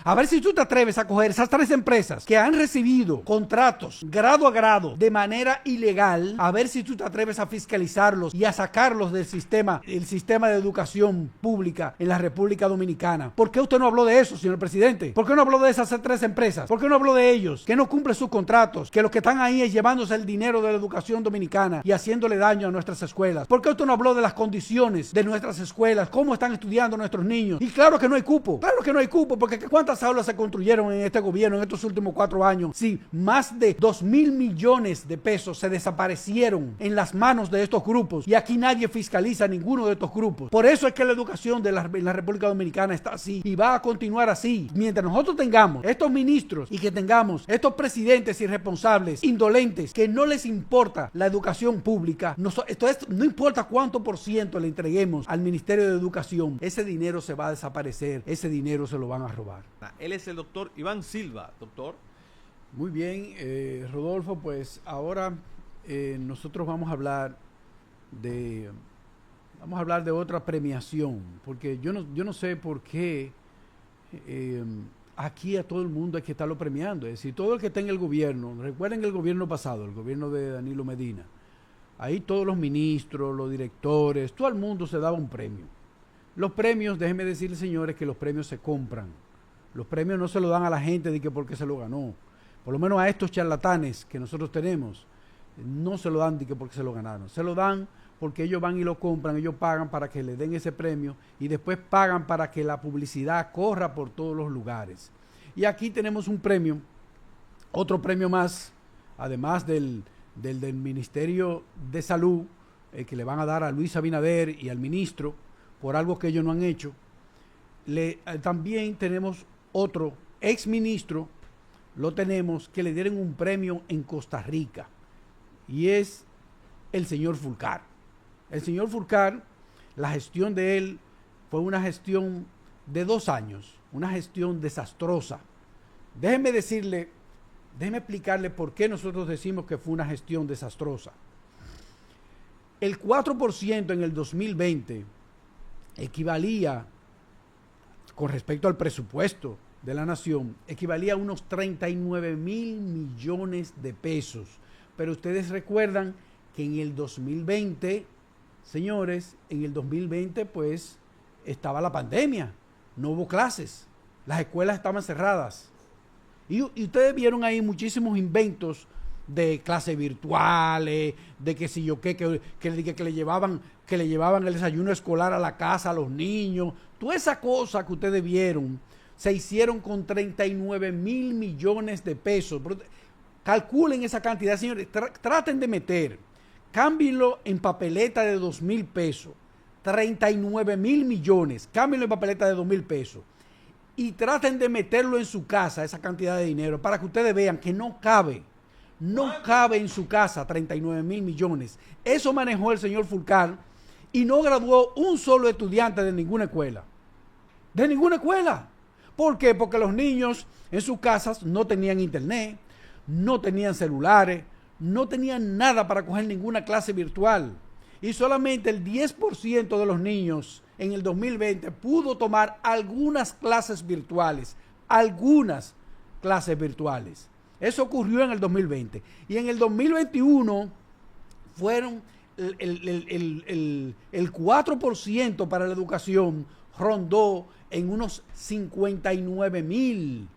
A ver si tú te atreves a coger esas 3 empresas que han recibido contratos grado a grado de manera ilegal, a ver si tú te atreves a fiscalizarlos y a sacarlos del sistema, el sistema de educación pública en la República Dominicana. ¿Por qué usted no habló de eso, señor presidente? ¿Por qué no habló de esas 3 empresas? ¿Por qué no habló de ellos? Que no cumplen sus contratos, que los que están ahí es llevándose el dinero de la educación dominicana y haciéndole daño a nuestras escuelas. ¿Por qué usted no habló de las condiciones de nuestras escuelas? ¿Cómo están estudiando nuestros niños? Y claro que no hay cupo. Claro que no hay cupo, porque ¿cuántas aulas se construyeron en este gobierno en estos últimos 4 años? Sí, más de 2.000 millones de pesos se desaparecieron en las manos de estos grupos y aquí nadie fiscaliza a ninguno de estos grupos. Por eso es que la educación en la República Dominicana está así y va a continuar así. Mientras nosotros tengamos estos ministros y que tengamos estos presidentes irresponsables, indolentes, que no les importa la educación pública, no importa cuánto % le entreguemos al Ministerio de Educación, ese dinero se va a desaparecer, ese dinero se lo van a robar. Él es el doctor Iván Silva, doctor. Muy bien, Rodolfo, pues ahora nosotros vamos a hablar de otra premiación, porque yo no sé por qué aquí a todo el mundo hay que estarlo premiando. Es decir, todo el que está en el gobierno, recuerden el gobierno pasado, el gobierno de Danilo Medina, ahí todos los ministros, los directores, todo el mundo se daba un premio. Los premios, déjenme decirles, señores, que los premios se compran. Los premios no se lo dan a la gente de que porque se lo ganó. Por lo menos a estos charlatanes que nosotros tenemos, no se lo dan de que porque se lo ganaron. Se lo dan porque ellos van y lo compran, ellos pagan para que le den ese premio y después pagan para que la publicidad corra por todos los lugares. Y aquí tenemos un premio, otro premio más, además del Ministerio de Salud, que le van a dar a Luis Abinader y al ministro por algo que ellos no han hecho. También tenemos otro exministro, lo tenemos, que le dieron un premio en Costa Rica, y es el señor Fulcar. El señor Fulcar, la gestión de él fue una gestión de 2 años, una gestión desastrosa. Déjeme explicarle por qué nosotros decimos que fue una gestión desastrosa. El 4% en el 2020 equivalía, con respecto al presupuesto de la nación, equivalía a unos 39.000 millones de pesos. Pero ustedes recuerdan que en el 2020, señores, en el 2020 pues estaba la pandemia, no hubo clases, las escuelas estaban cerradas. Y ustedes vieron ahí muchísimos inventos de clases virtuales, de que si yo qué, que le llevaban el desayuno escolar a la casa a los niños. Toda esa cosa que ustedes vieron se hicieron con 39.000 millones de pesos. Calculen esa cantidad, señores. Traten de meter, cámbienlo en papeleta de 2.000 pesos. 39.000 millones, cámbienlo en papeleta de 2.000 pesos. Y traten de meterlo en su casa, esa cantidad de dinero, para que ustedes vean que no cabe en su casa 39.000 millones. Eso manejó el señor Fulcar y no graduó un solo estudiante de ninguna escuela. De ninguna escuela. ¿Por qué? Porque los niños en sus casas no tenían internet, no tenían celulares, no tenían nada para coger ninguna clase virtual. Y solamente el 10% de los niños en el 2020 pudo tomar algunas clases virtuales. Algunas clases virtuales. Eso ocurrió en el 2020. Y en el 2021 fueron el 4% para la educación, rondó en unos 59.000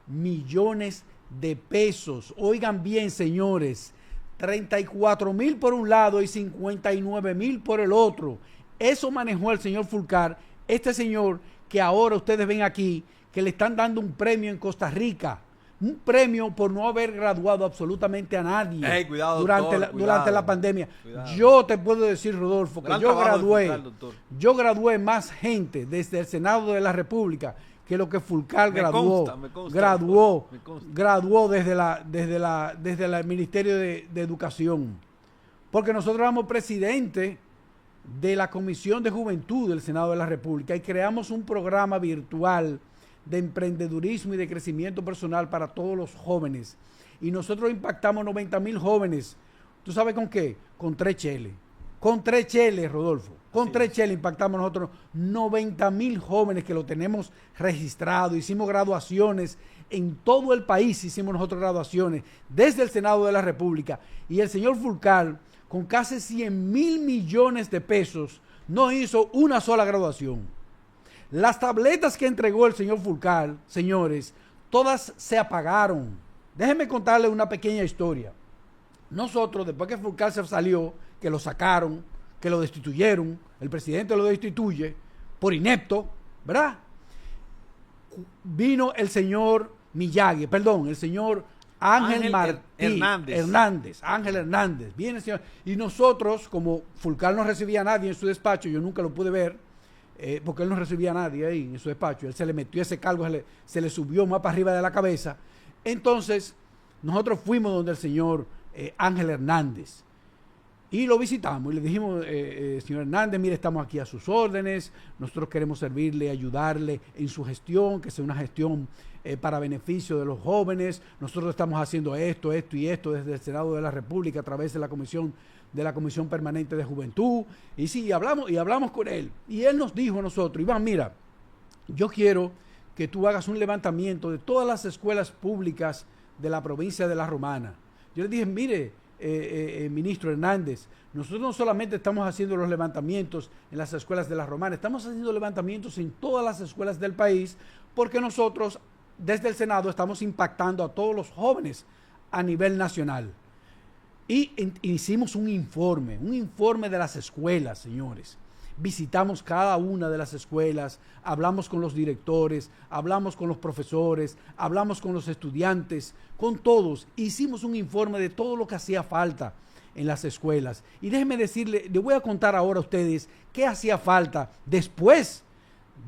millones de pesos. Oigan bien, señores, 34.000 por un lado y 59.000 por el otro. Eso manejó el señor Fulcar, este señor que ahora ustedes ven aquí, que le están dando un premio en Costa Rica. Un premio por no haber graduado absolutamente a nadie durante la pandemia. Cuidado. Yo te puedo decir, Rodolfo, que yo gradué más gente desde el Senado de la República que lo que Fulcar graduó desde el Ministerio de Educación. Porque nosotros éramos presidente de la Comisión de Juventud del Senado de la República y creamos un programa virtual de emprendedurismo y de crecimiento personal para todos los jóvenes. Y nosotros impactamos 90.000 jóvenes. ¿Tú sabes con qué? Con 3 cheles. Con 3 cheles, Rodolfo. Con Sí. 3 cheles impactamos nosotros 90,000 jóvenes que lo tenemos registrado. Hicimos graduaciones en todo el país, hicimos nosotros graduaciones desde el Senado de la República. Y el señor Fulcar, con casi 100,000 millones de pesos, no hizo una sola graduación. Las tabletas que entregó el señor Fulcar, señores, todas se apagaron. Déjenme contarles una pequeña historia. Nosotros, después que Fulcar se salió, que lo sacaron, que lo destituyeron, el presidente lo destituye por inepto, ¿verdad? Vino el señor Miyagi, perdón, el señor Ángel Hernández. Ángel Hernández. Viene el señor. Y nosotros, como Fulcar no recibía a nadie en su despacho, yo nunca lo pude ver, porque él no recibía a nadie ahí en su despacho, él se le metió ese cargo, se le subió más para arriba de la cabeza. Entonces, nosotros fuimos donde el señor Ángel Hernández y lo visitamos y le dijimos, señor Hernández, mire, estamos aquí a sus órdenes, nosotros queremos servirle, ayudarle en su gestión, que sea una gestión para beneficio de los jóvenes. Nosotros estamos haciendo esto y esto desde el Senado de la República a través de la Comisión Permanente de Juventud. Y sí, hablamos con él. Y él nos dijo a nosotros, Iván, mira, yo quiero que tú hagas un levantamiento de todas las escuelas públicas de la provincia de La Romana. Yo le dije, mire, ministro Hernández, nosotros no solamente estamos haciendo los levantamientos en las escuelas de La Romana, estamos haciendo levantamientos en todas las escuelas del país, porque nosotros desde el Senado estamos impactando a todos los jóvenes a nivel nacional. Y hicimos un informe de las escuelas, señores. Visitamos cada una de las escuelas, hablamos con los directores, hablamos con los profesores, hablamos con los estudiantes, con todos. Hicimos un informe de todo lo que hacía falta en las escuelas. Y déjenme decirle, les voy a contar ahora a ustedes qué hacía falta después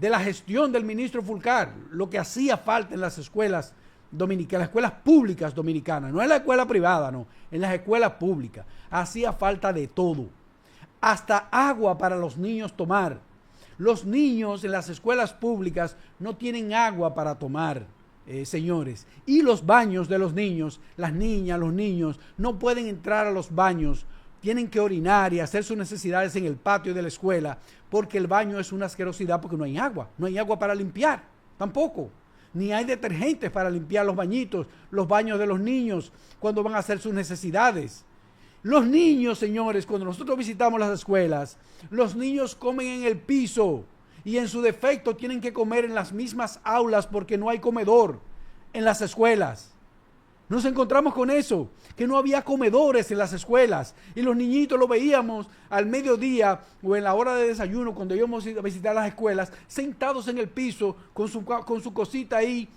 de la gestión del ministro Fulcar, lo que hacía falta en las escuelas dominicanas, las escuelas públicas dominicanas, no en la escuela privada, no, en las escuelas públicas. Hacía falta de todo. Hasta agua para los niños tomar. Los niños en las escuelas públicas no tienen agua para tomar, señores. Y los baños de los niños, las niñas, los niños, no pueden entrar a los baños. Tienen que orinar y hacer sus necesidades en el patio de la escuela, porque el baño es una asquerosidad, porque no hay agua. No hay agua para limpiar, tampoco. Ni hay detergentes para limpiar los bañitos, los baños de los niños, cuando van a hacer sus necesidades. Los niños, señores, cuando nosotros visitamos las escuelas, los niños comen en el piso y en su defecto tienen que comer en las mismas aulas porque no hay comedor en las escuelas. Nos encontramos con eso, que no había comedores en las escuelas y los niñitos lo veíamos al mediodía o en la hora de desayuno cuando íbamos a visitar las escuelas, sentados en el piso con su cosita ahí,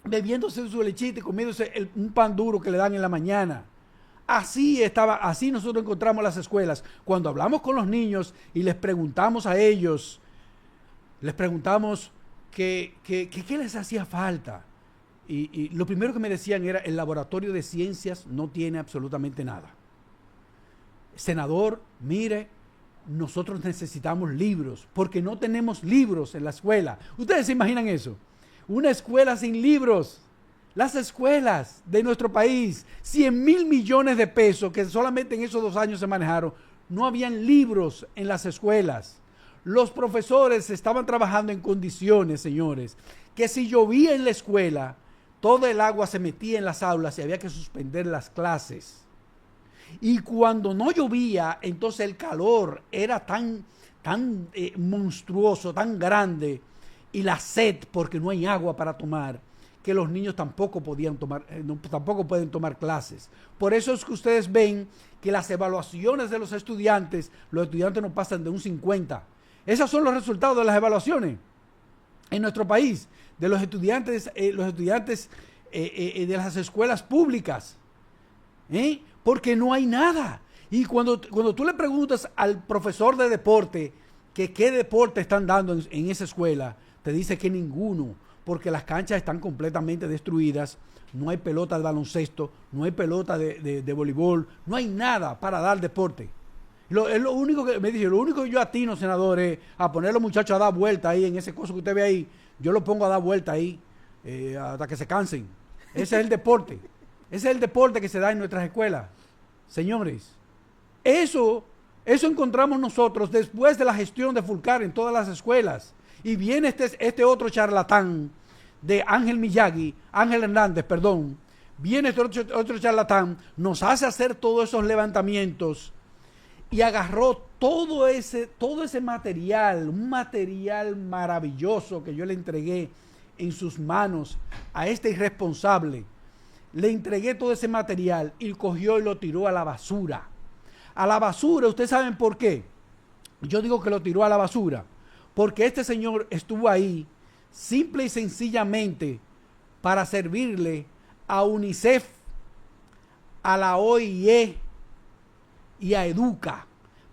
bebiéndose su lechita y comiéndose un pan duro que le dan en la mañana. Así nosotros encontramos las escuelas. Cuando hablamos con los niños y les preguntamos a ellos, qué les hacía falta. Y lo primero que me decían era, el laboratorio de ciencias no tiene absolutamente nada. Senador, mire, nosotros necesitamos libros, porque no tenemos libros en la escuela. ¿Ustedes se imaginan eso? Una escuela sin libros. Las escuelas de nuestro país, 100,000 millones de pesos que solamente en esos 2 años se manejaron, no habían libros en las escuelas. Los profesores estaban trabajando en condiciones, señores, que si llovía en la escuela, todo el agua se metía en las aulas y había que suspender las clases. Y cuando no llovía, entonces el calor era tan monstruoso, tan grande, y la sed, porque no hay agua para tomar, que los niños tampoco pueden tomar clases. Por eso es que ustedes ven que las evaluaciones de los estudiantes no pasan de un 50. Esos son los resultados de las evaluaciones en nuestro país, de los estudiantes de las escuelas públicas, porque no hay nada. Y cuando tú le preguntas al profesor de deporte que qué deporte están dando en esa escuela, te dice que ninguno, porque las canchas están completamente destruidas, no hay pelota de baloncesto, no hay pelota de voleibol, no hay nada para dar deporte. Es lo único que me dice, lo único que yo atino, senador, es a poner a los muchachos a dar vuelta ahí en ese coso que usted ve ahí. Yo lo pongo a dar vuelta ahí hasta que se cansen. Ese es el deporte. Ese es el deporte que se da en nuestras escuelas. Señores, eso Eso encontramos nosotros después de la gestión de Fulcar en todas las escuelas. Y viene este otro charlatán de Ángel Hernández, perdón. Viene este otro charlatán, nos hace hacer todos esos levantamientos y agarró todo ese material, un material maravilloso que yo le entregué en sus manos a este irresponsable. Le entregué todo ese material y cogió y lo tiró a la basura. A la basura, ¿ustedes saben por qué? Yo digo que lo tiró a la basura, porque este señor estuvo ahí simple y sencillamente para servirle a UNICEF, a la OIE y a Educa.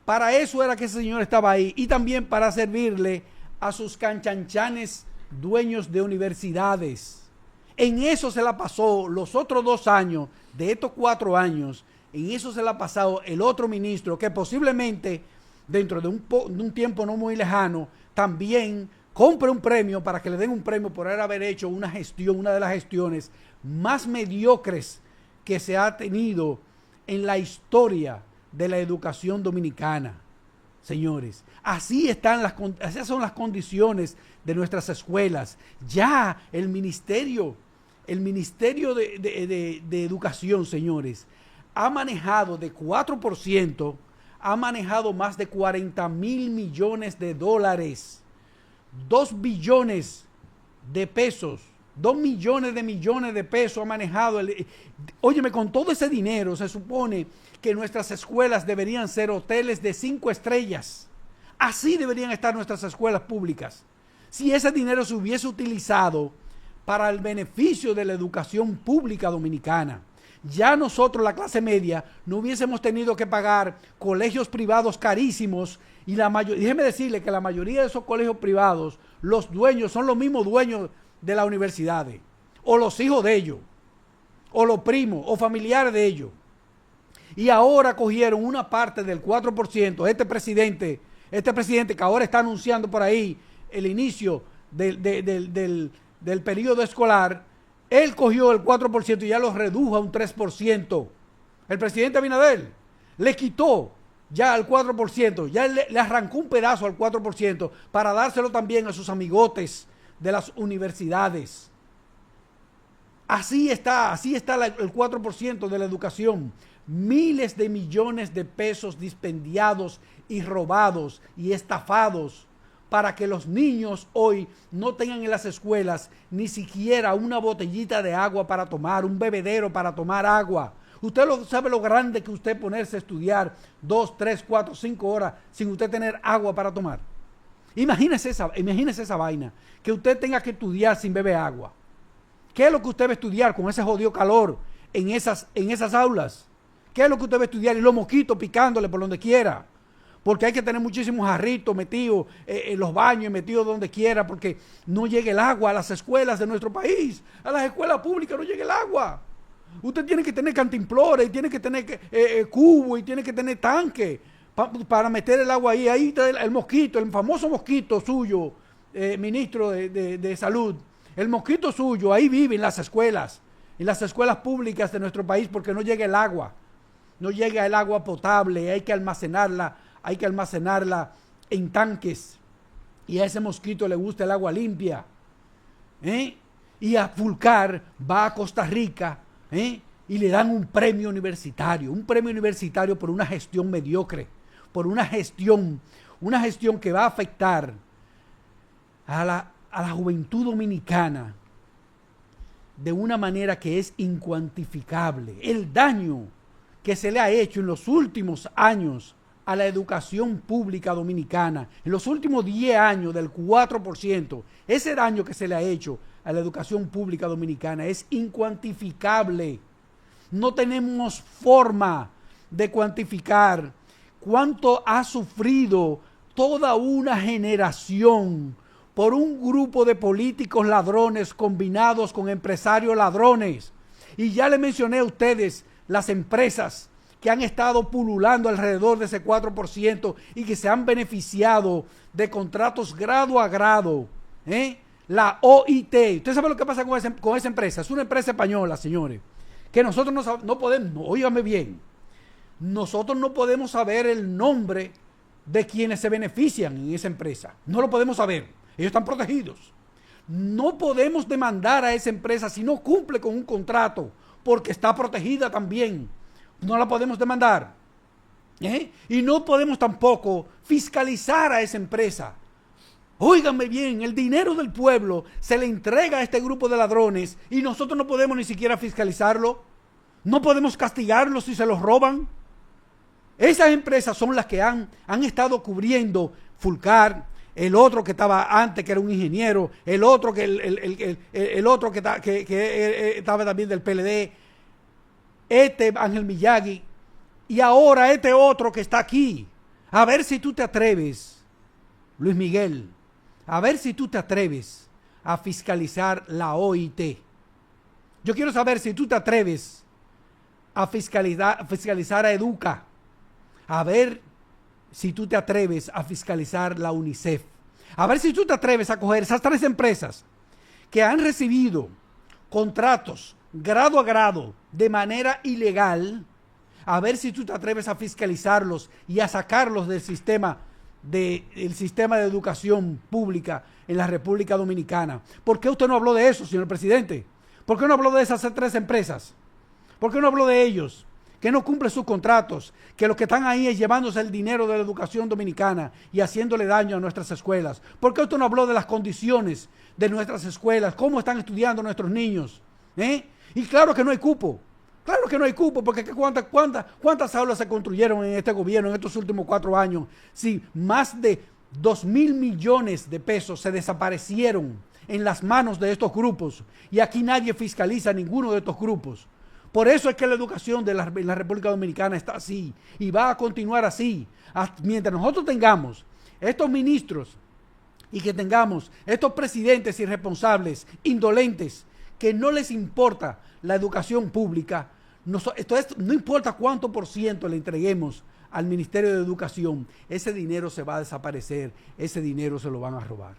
Para eso era que ese señor estaba ahí, y también para servirle a sus canchanchanes dueños de universidades. En eso se la pasó los otros 2 años, de estos 4 años, en eso se la ha pasado el otro ministro, que posiblemente dentro de un tiempo no muy lejano, también compre un premio para que le den un premio por haber hecho una de las gestiones más mediocres que se ha tenido en la historia de la educación dominicana. Señores, esas son las condiciones de nuestras escuelas. Ya el ministerio de Educación, señores, ha manejado de 4%, ha manejado más de 40,000 millones de dólares, 2 billones de pesos, 2 millones de pesos ha manejado. Óyeme, con todo ese dinero se supone que nuestras escuelas deberían ser hoteles de 5 estrellas. Así deberían estar nuestras escuelas públicas. Si ese dinero se hubiese utilizado para el beneficio de la educación pública dominicana, ya nosotros, la clase media, no hubiésemos tenido que pagar colegios privados carísimos. Y déjeme decirle que la mayoría de esos colegios privados, los dueños son los mismos dueños de las universidades, o los hijos de ellos, o los primos, o familiares de ellos. Y ahora cogieron una parte del 4%. Este presidente que ahora está anunciando por ahí el inicio del periodo escolar, él cogió el 4% y ya lo redujo a un 3%. El presidente Abinader le quitó ya al 4%, ya le arrancó un pedazo al 4% para dárselo también a sus amigotes de las universidades. Así está el 4% de la educación. Miles de millones de pesos dispendiados y robados y estafados para que los niños hoy no tengan en las escuelas ni siquiera una botellita de agua para tomar, un bebedero para tomar agua. Usted sabe lo grande que usted ponerse a estudiar 2, 3, 4, 5 horas sin usted tener agua para tomar. Imagínese esa vaina, que usted tenga que estudiar sin beber agua. ¿Qué es lo que usted va a estudiar con ese jodido calor en esas aulas? ¿Qué es lo que usted va a estudiar? Y los mosquitos picándole por donde quiera. Porque hay que tener muchísimos jarritos metidos en los baños, metidos donde quiera, porque no llega el agua a las escuelas de nuestro país. A las escuelas públicas no llega el agua. Usted tiene que tener cantimplores, y tiene que tener cubo, y tiene que tener tanque para meter el agua ahí. Ahí está el mosquito, el famoso mosquito suyo, ministro de Salud. El mosquito suyo, ahí vive en las escuelas públicas de nuestro país, porque no llega el agua. No llega el agua potable, hay que almacenarla en tanques. Y a ese mosquito le gusta el agua limpia. Y a Fulcar va a Costa Rica, y le dan un premio universitario por una gestión mediocre, por una gestión que va a afectar a la juventud dominicana de una manera que es incuantificable. El daño que se le ha hecho en los últimos años a la educación pública dominicana, en los últimos 10 años del 4%, ese daño que se le ha hecho a la educación pública dominicana es incuantificable. No tenemos forma de cuantificar cuánto ha sufrido toda una generación por un grupo de políticos ladrones combinados con empresarios ladrones. Y ya le mencioné a ustedes las empresas que han estado pululando alrededor de ese 4% y que se han beneficiado de contratos grado a grado. La OIT, ¿usted sabe lo que pasa con esa empresa? Es una empresa española, señores, que nosotros no podemos, óigame bien, nosotros no podemos saber el nombre de quienes se benefician en esa empresa. No lo podemos saber. Ellos están protegidos. No podemos demandar a esa empresa si no cumple con un contrato, porque está protegida también. No la podemos demandar. Y no podemos tampoco fiscalizar a esa empresa. Óiganme bien, el dinero del pueblo se le entrega a este grupo de ladrones y nosotros no podemos ni siquiera fiscalizarlo. No podemos castigarlos si se los roban. Esas empresas son las que han estado cubriendo Fulcar, el otro que estaba antes, que era un ingeniero, el otro que el otro que estaba también del PLD, este Ángel Miyagi, y ahora este otro que está aquí. A ver si tú te atreves, Luis Miguel, a ver si tú te atreves a fiscalizar la OIT. Yo quiero saber si tú te atreves a fiscalizar a Educa. A ver si tú te atreves a fiscalizar la UNICEF. A ver si tú te atreves a coger esas 3 empresas que han recibido contratos grado a grado de manera ilegal. A ver si tú te atreves a fiscalizarlos y a sacarlos del sistema de educación pública en la República Dominicana. ¿Por qué usted no habló de eso, señor presidente? ¿Por qué no habló de esas 3 empresas? ¿Por qué no habló de ellos? Que no cumplen sus contratos, que los que están ahí es llevándose el dinero de la educación dominicana y haciéndole daño a nuestras escuelas. ¿Por qué usted no habló de las condiciones de nuestras escuelas? ¿Cómo están estudiando nuestros niños? Y claro que no hay cupo. Claro que no hay cupo, porque ¿cuántas aulas se construyeron en este gobierno en estos últimos 4 años? Si más de 2.000 millones de pesos se desaparecieron en las manos de estos grupos y aquí nadie fiscaliza a ninguno de estos grupos. Por eso es que la educación en la República Dominicana está así y va a continuar así. Mientras nosotros tengamos estos ministros y que tengamos estos presidentes irresponsables, indolentes, que no les importa la educación pública, no importa cuánto por ciento le entreguemos al Ministerio de Educación, ese dinero se va a desaparecer, ese dinero se lo van a robar.